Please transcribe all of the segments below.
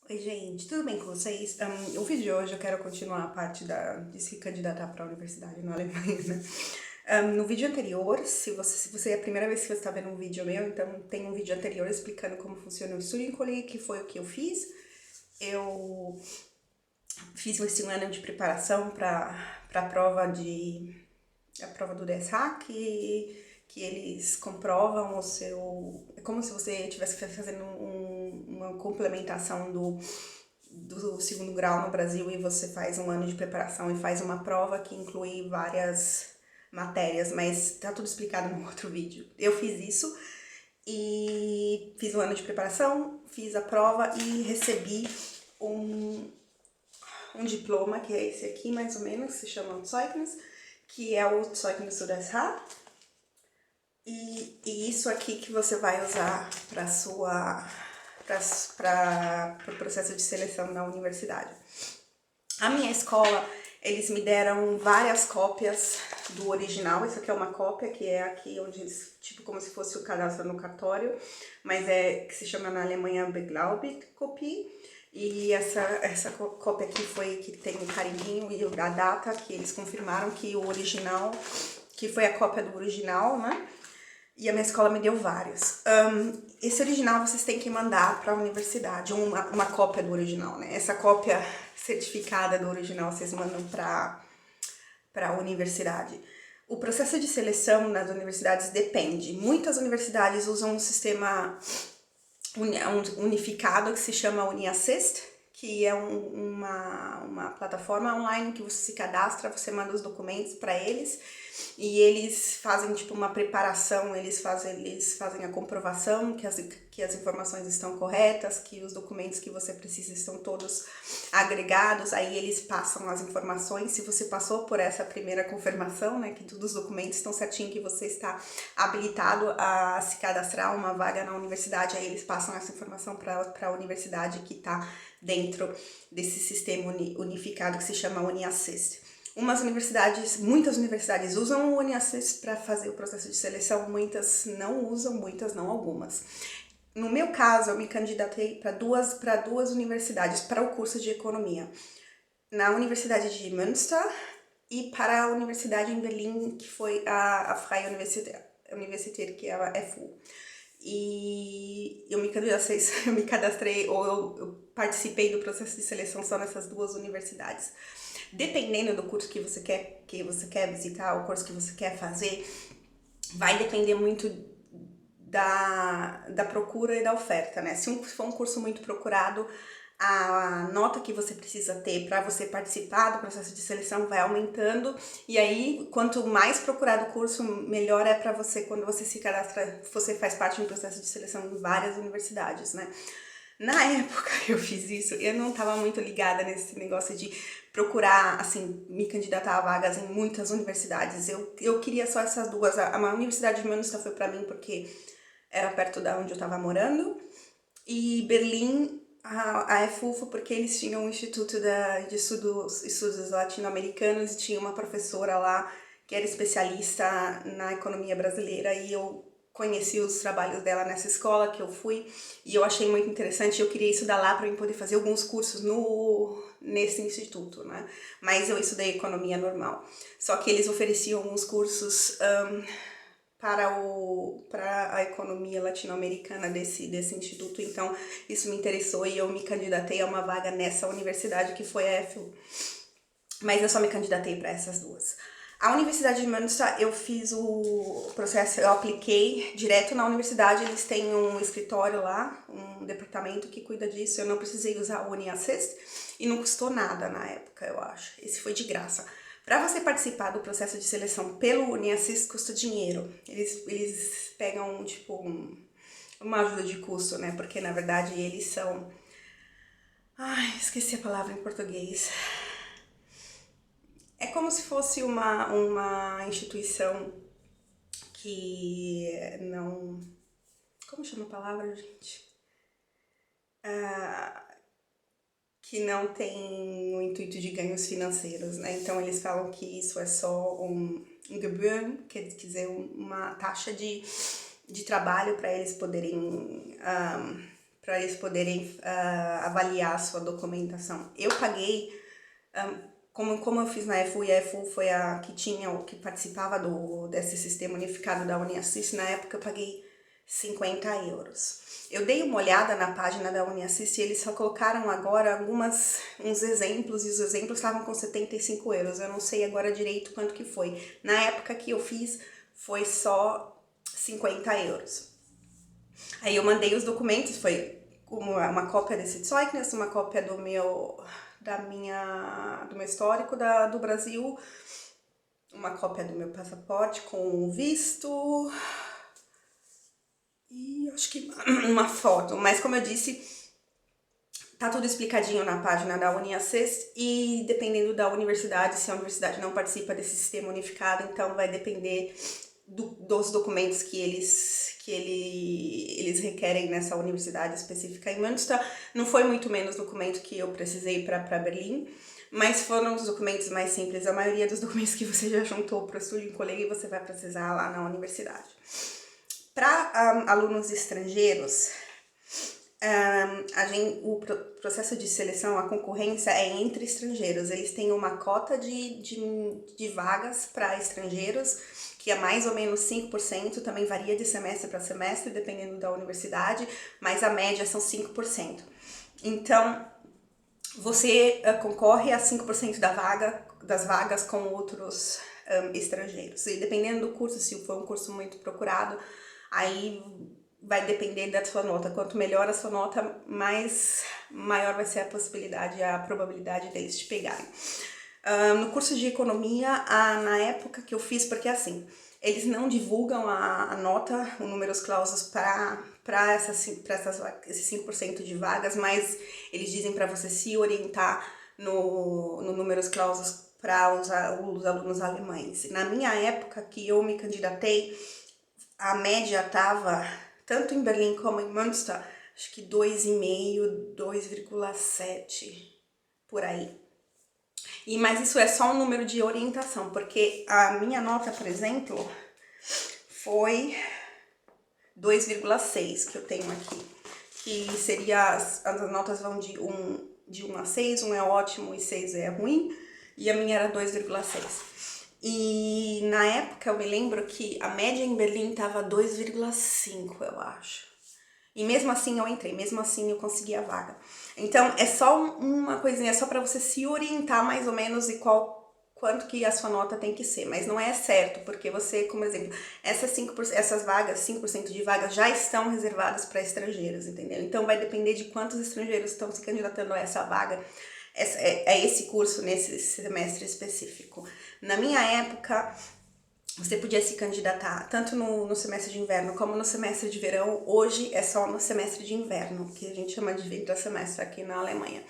Oi, gente, tudo bem com vocês? O vídeo de hoje eu quero continuar a parte de se candidatar para a universidade na Alemanha, né? No vídeo anterior, se você é a primeira vez que você está vendo um vídeo meu, então tem um vídeo anterior explicando como funciona o Studienkolleg, que foi o que eu fiz. Eu fiz esse ano de preparação para a prova do DSH, que eles comprovam o seu... É como se você estivesse fazendo uma complementação do segundo grau no Brasil e você faz um ano de preparação e faz uma prova que inclui várias matérias, mas tá tudo explicado no outro vídeo. Eu fiz isso e fiz um ano de preparação, fiz a prova e recebi um, um diploma, que é esse aqui mais ou menos, se chama Zeugnis, que é o Zeugnis do DSH. E isso aqui que você vai usar para o processo de seleção na universidade. A minha escola, eles me deram várias cópias do original. Isso aqui é uma cópia, que é aqui onde eles, tipo como se fosse o cadastro no cartório, mas que se chama na Alemanha Beglaubigkopie. E essa cópia aqui que tem o carimbinho e a data que eles confirmaram que o original, que foi a cópia do original, né? E a minha escola me deu vários. Esse original vocês têm que mandar para a universidade, uma cópia do original, né? Essa cópia certificada do original vocês mandam para a universidade. O processo de seleção nas universidades depende. Muitas universidades usam um sistema unificado que se chama UniAssist, que é uma plataforma online que você se cadastra, você manda os documentos para eles e eles fazem tipo uma preparação, eles fazem a comprovação que as informações estão corretas, que os documentos que você precisa estão todos agregados, aí eles passam as informações, se você passou por essa primeira confirmação, né, que todos os documentos estão certinho, que você está habilitado a se cadastrar uma vaga na universidade, aí eles passam essa informação para a universidade que está dentro desse sistema unificado que se chama UniAssist. Muitas universidades usam o UniAssist para fazer o processo de seleção, muitas não usam, muitas não, algumas. No meu caso, eu me candidatei para duas universidades para o curso de economia. Na Universidade de Münster e para a universidade em Berlim, que foi a Freie Universität, que é a FU. E eu me cadastrei ou eu participei do processo de seleção só nessas duas universidades. Dependendo do curso que você quer visitar, o curso que você quer fazer, vai depender muito da procura e da oferta, né? Se for um curso muito procurado, a nota que você precisa ter para você participar do processo de seleção vai aumentando, e aí quanto mais procurado o curso, melhor é para você quando você se cadastra, você faz parte de um processo de seleção em várias universidades, né? Na época que eu fiz isso, eu não estava muito ligada nesse negócio de procurar, assim, me candidatar a vagas em muitas universidades. Eu queria só essas duas. A Universidade de Münster foi para mim porque era perto da onde eu estava morando, e Berlim, a EFUFA, porque eles tinham um instituto de estudos latino-americanos e tinha uma professora lá que era especialista na economia brasileira, e eu conheci os trabalhos dela nessa escola que eu fui e eu achei muito interessante. Eu queria estudar lá para eu poder fazer alguns cursos nesse instituto, né? Mas eu estudei economia normal. Só que eles ofereciam uns cursos para a economia latino-americana desse instituto, então isso me interessou e eu me candidatei a uma vaga nessa universidade que foi a FU. Mas eu só me candidatei para essas duas. A Universidade de Münster, eu fiz o processo, eu apliquei direto na universidade, eles têm um escritório lá, um departamento que cuida disso, eu não precisei usar o UniAssist e não custou nada na época, eu acho. Esse foi de graça. Para você participar do processo de seleção pelo UniAssist, custa dinheiro. Eles pegam, tipo, uma ajuda de custo, né? Porque, na verdade, eles são... Ai, esqueci a palavra em português. É como se fosse uma instituição que não... Como chama a palavra, gente? Que não tem o intuito de ganhos financeiros, né? Então eles falam que isso é só um Gebühren, quer dizer, uma taxa de trabalho para eles poderem para eles poderem avaliar a sua documentação. Eu paguei, como eu fiz na EFU, e a EFU foi a que que participava desse sistema unificado da UniAssist, na época eu paguei 50 euros. Eu dei uma olhada na página da UniAssist e eles só colocaram agora uns exemplos, e os exemplos estavam com 75 euros. Eu não sei agora direito quanto que foi. Na época que eu fiz, foi só 50 euros. Aí eu mandei os documentos, foi uma cópia desse Zeugnis, uma cópia do meu histórico do Brasil, uma cópia do meu passaporte com visto e acho que uma foto. Mas como eu disse, tá tudo explicadinho na página da UniAssist e dependendo da universidade, se a universidade não participa desse sistema unificado, então vai depender dos documentos que eles requerem nessa universidade específica em Münster. Não foi muito menos documento que eu precisei para Berlim, mas foram os documentos mais simples. A maioria dos documentos que você já juntou para o Estúdio em Colega você vai precisar lá na universidade. Para alunos estrangeiros, o processo de seleção, a concorrência é entre estrangeiros. Eles têm uma cota de vagas para estrangeiros, que é mais ou menos 5%, também varia de semestre para semestre, dependendo da universidade, mas a média são 5%. Então, você concorre a 5% das vagas com outros estrangeiros. E dependendo do curso, se for um curso muito procurado, aí vai depender da sua nota. Quanto melhor a sua nota, maior vai ser a possibilidade, a probabilidade deles te pegarem. No curso de economia, na época que eu fiz, porque assim, eles não divulgam a nota, o números clausus para esses 5% de vagas, mas eles dizem para você se orientar no números clausus para os alunos alemães. Na minha época que eu me candidatei, a média estava, tanto em Berlim como em Münster, acho que 2,5, 2,7, por aí. Mas isso é só um número de orientação, porque a minha nota, por exemplo, foi 2,6 que eu tenho aqui. Que seria, as notas vão de 1 a 6, 1 é ótimo e 6 é ruim, e a minha era 2,6. E na época eu me lembro que a média em Berlim estava 2,5, eu acho. E mesmo assim eu entrei, mesmo assim eu consegui a vaga. Então é só uma coisinha, é só para você se orientar mais ou menos e quanto que a sua nota tem que ser. Mas não é certo, porque você, como exemplo, essas vagas, 5% de vagas já estão reservadas para estrangeiros, entendeu? Então vai depender de quantos estrangeiros estão se candidatando a essa vaga, esse curso nesse semestre específico. Na minha época, você podia se candidatar tanto no semestre de inverno como no semestre de verão. Hoje é só no semestre de inverno, que a gente chama de Wintersemestre aqui na Alemanha.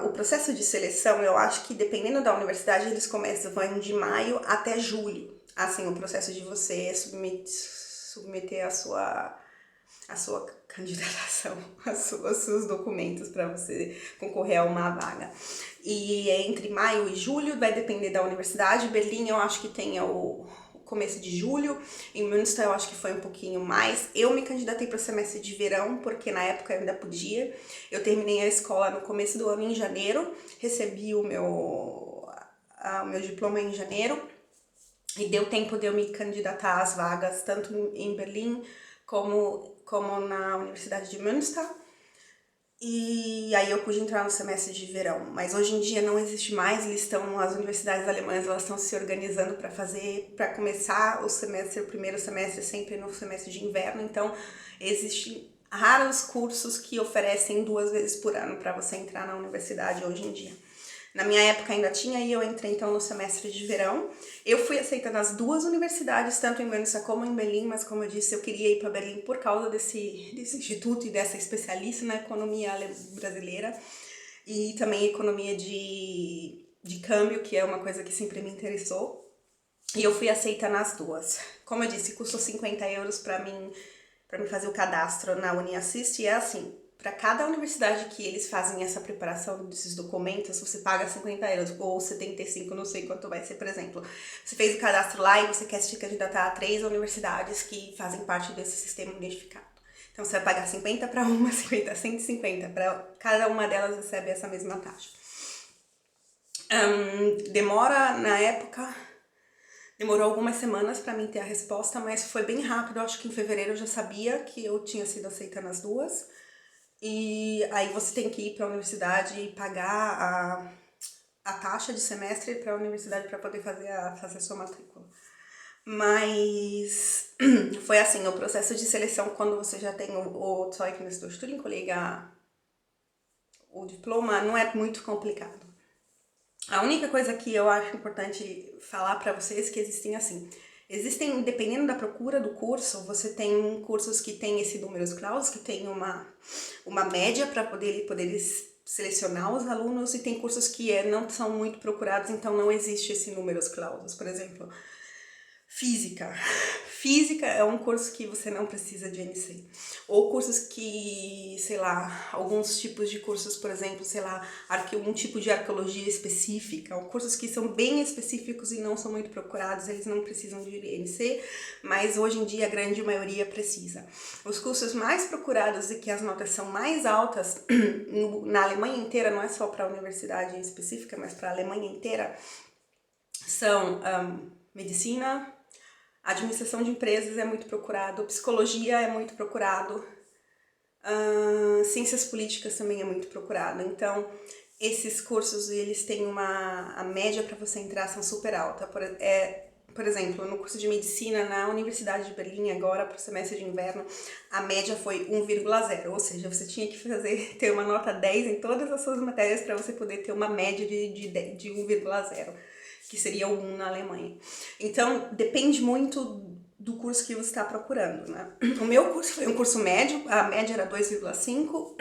O processo de seleção, eu acho que dependendo da universidade, eles vão de maio até julho. Assim, o processo de você submeter a sua candidatação, os seus documentos para você concorrer a uma vaga. E entre maio e julho, vai depender da universidade. Berlim eu acho que tem o começo de julho, em Münster eu acho que foi um pouquinho mais. Eu me candidatei para o semestre de verão, porque na época eu ainda podia. Eu terminei a escola no começo do ano, em janeiro, recebi o meu diploma em janeiro, e deu tempo de eu me candidatar às vagas, tanto em Berlim como na Universidade de Münster. E aí eu pude entrar no semestre de verão, mas hoje em dia não existe mais, as universidades alemãs, elas estão se organizando para começar o primeiro semestre sempre no semestre de inverno, então existem raros cursos que oferecem 2 vezes por ano para você entrar na universidade hoje em dia. Na minha época ainda tinha, e eu entrei então no semestre de verão. Eu fui aceita nas 2 universidades, tanto em Münster como em Berlim, mas como eu disse, eu queria ir para Berlim por causa desse instituto e dessa especialista na economia brasileira e também economia de câmbio, que é uma coisa que sempre me interessou. E eu fui aceita nas 2. Como eu disse, custou 50 euros para mim fazer o cadastro na UniAssist, e é assim, para cada universidade que eles fazem essa preparação desses documentos, você paga 50 euros ou 75, não sei quanto vai ser, por exemplo. Você fez o cadastro lá e você quer se candidatar a 3 universidades que fazem parte desse sistema unificado. Então, você vai pagar 50 para uma, 50, 150. Para cada uma delas recebe essa mesma taxa. Demora, na época, demorou algumas semanas para mim ter a resposta, mas foi bem rápido. Eu acho que em fevereiro eu já sabia que eu tinha sido aceita nas duas. E aí você tem que ir para a universidade e pagar a taxa de semestre para a universidade para poder fazer a sua matrícula. Mas foi assim, o processo de seleção, quando você já tem o Zeugnis do Studienkolleg, o diploma, não é muito complicado. A única coisa que eu acho importante falar para vocês é que existem, dependendo da procura do curso, você tem cursos que tem esse números clausus, que tem uma média para poder selecionar os alunos, e tem cursos que não são muito procurados, então não existe esse números clausus. Por exemplo, Física. Física é um curso que você não precisa de NC. Ou cursos que, sei lá, alguns tipos de cursos, por exemplo, sei lá, um tipo de arqueologia específica, ou cursos que são bem específicos e não são muito procurados, eles não precisam de NC, mas hoje em dia a grande maioria precisa. Os cursos mais procurados e que as notas são mais altas, na Alemanha inteira, não é só para a universidade específica, mas para a Alemanha inteira, são medicina, administração de empresas é muito procurado, psicologia é muito procurado, ciências políticas também é muito procurado. Então, esses cursos, eles têm a média para você entrar são super alta. Por exemplo, no curso de medicina na Universidade de Berlim, agora para o semestre de inverno, a média foi 1,0, ou seja, você tinha que ter uma nota 10 em todas as suas matérias para você poder ter uma média de 1,0. Que seria o 1 na Alemanha. Então, depende muito do curso que você está procurando, né? O meu curso foi um curso médio, a média era 2,5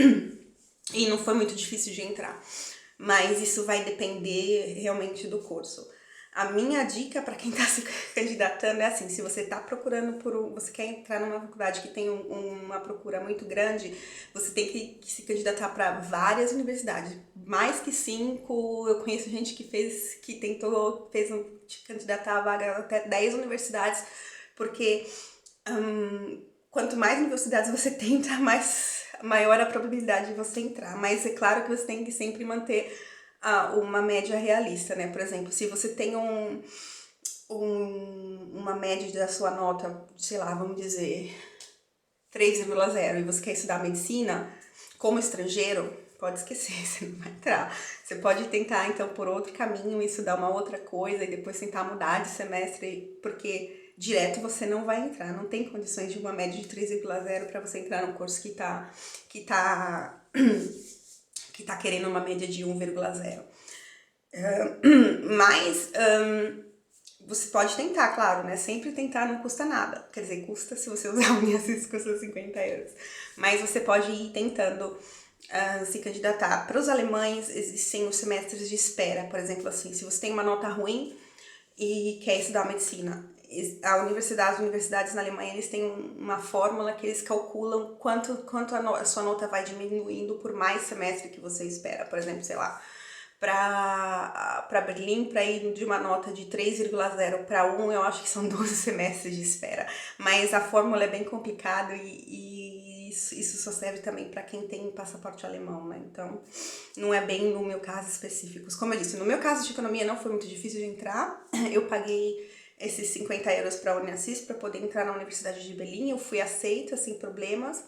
e não foi muito difícil de entrar. Mas isso vai depender realmente do curso. A minha dica para quem está se candidatando é assim, se você está procurando você quer entrar numa faculdade que tem uma procura muito grande, você tem que se candidatar para várias universidades, mais que 5. Eu conheço gente que fez candidatar a vaga até 10 universidades, porque quanto mais universidades você tenta, maior a probabilidade de você entrar. Mas é claro que você tem que sempre manter uma média realista, né? Por exemplo, se você tem uma média da sua nota, sei lá, vamos dizer 3,0 e você quer estudar medicina, como estrangeiro, pode esquecer, você não vai entrar. Você pode tentar, então, por outro caminho, estudar uma outra coisa e depois tentar mudar de semestre, porque direto você não vai entrar. Não tem condições de uma média de 3,0 para você entrar num curso que tá querendo uma média de 1,0. Mas você pode tentar, claro, né? Sempre tentar não custa nada. Quer dizer, custa se você usar o Unisys, custa 50 euros. Mas você pode ir tentando se candidatar. Para os alemães, existem os semestres de espera. Por exemplo, assim, se você tem uma nota ruim e quer estudar medicina, as universidades na Alemanha, eles têm uma fórmula que eles calculam quanto a sua nota vai diminuindo por mais semestre que você espera. Por exemplo, sei lá, para Berlim, para ir de uma nota de 3,0 para 1, eu acho que são 12 semestres de espera. Mas a fórmula é bem complicada e isso só serve também para quem tem passaporte alemão, né? Então, não é bem no meu caso específico. Como eu disse, no meu caso de economia não foi muito difícil de entrar. Eu paguei esses 50 euros para a Unisys para poder entrar na Universidade de Berlim. Eu fui aceita sem problemas,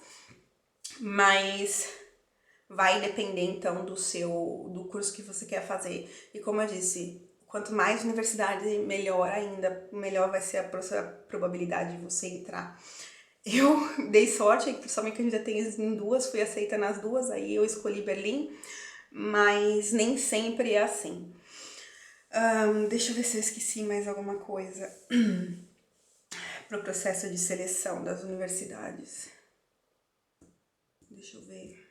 mas vai depender então do curso que você quer fazer. E como eu disse, quanto mais universidade, melhor ainda, melhor vai ser a probabilidade de você entrar. Eu dei sorte, só me candidatei em duas, fui aceita nas duas, aí eu escolhi Berlim, mas nem sempre é assim. Deixa eu ver se eu esqueci mais alguma coisa para o processo de seleção das universidades. Deixa eu ver.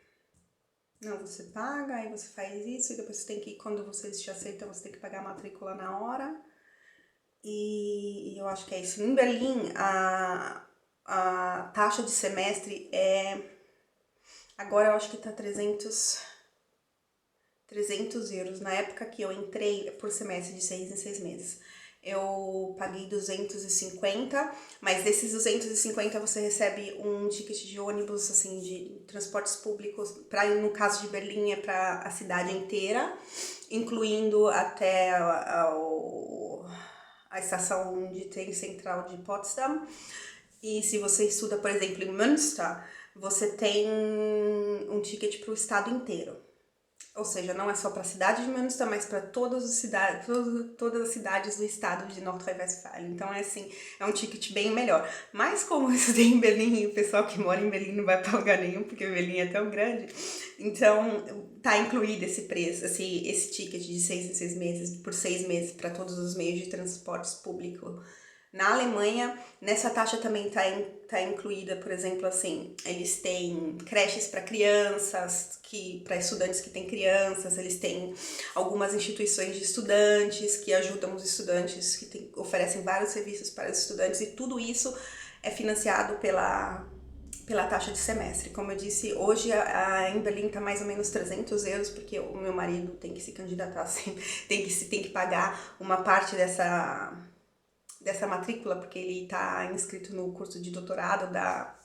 Não, você paga, aí você faz isso, e depois você tem que, quando vocês te aceitam, você tem que pagar a matrícula na hora. E eu acho que é isso. Em Berlim, a taxa de semestre agora eu acho que tá 300 euros. Na época que eu entrei, por semestre de 6 em 6 meses. eu paguei 250, mas desses 250 você recebe um ticket de ônibus, assim, de transportes públicos, no caso de Berlim é para a cidade inteira, incluindo até a estação de trem central de Potsdam. E se você estuda, por exemplo, em Münster, você tem um ticket para o estado inteiro. Ou seja, não é só para a cidade de Münster, mas para todas as cidades do estado de Nordrhein-Westfalen. Então, é assim, é um ticket bem melhor. Mas como eu estudei em Berlim e o pessoal que mora em Berlim não vai para lugar nenhum, porque Berlim é tão grande, então tá incluído esse preço, esse ticket de 6 em 6 meses, por 6 meses para todos os meios de transportes públicos. Na Alemanha, nessa taxa também tá incluída, por exemplo, assim, eles têm creches para crianças, para estudantes que têm crianças, eles têm algumas instituições de estudantes que ajudam os estudantes, que oferecem vários serviços para os estudantes, e tudo isso é financiado pela taxa de semestre. Como eu disse, hoje em Berlim está mais ou menos 300 euros, porque o meu marido tem que se candidatar, assim, tem que pagar uma parte dessa matrícula, porque ele está inscrito no curso de doutorado da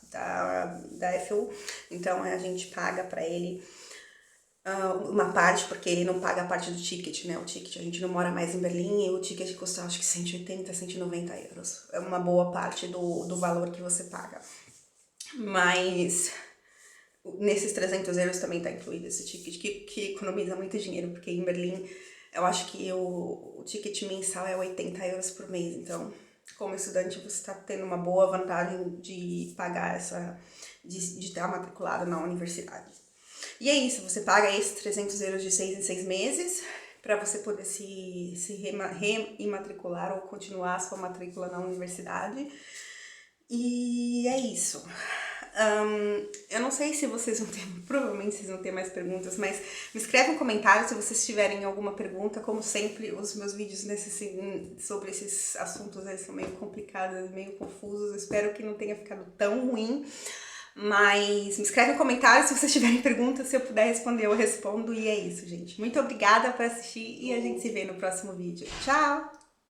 FU, então a gente paga para ele uma parte, porque ele não paga a parte do ticket, né? O ticket, a gente não mora mais em Berlim e o ticket custa acho que 180, 190 euros. É uma boa parte do valor que você paga. Mas nesses 300 euros também está incluído esse ticket, que economiza muito dinheiro, porque em Berlim eu acho que o ticket mensal é 80 euros por mês, então como estudante você está tendo uma boa vantagem de pagar de estar matriculado na universidade. E é isso, você paga esses 300 euros de 6 em 6 meses para você poder se reimatricular ou continuar a sua matrícula na universidade. E é isso. Eu não sei se vocês vão ter, provavelmente vocês vão ter mais perguntas, mas me escreve um comentário se vocês tiverem alguma pergunta. Como sempre, os meus vídeos sobre esses assuntos eles são meio complicados, meio confusos. Eu espero que não tenha ficado tão ruim, mas me escreve um comentário se vocês tiverem perguntas, se eu puder responder eu respondo. E é isso, gente. Muito obrigada por assistir e a gente se vê no próximo vídeo. Tchau!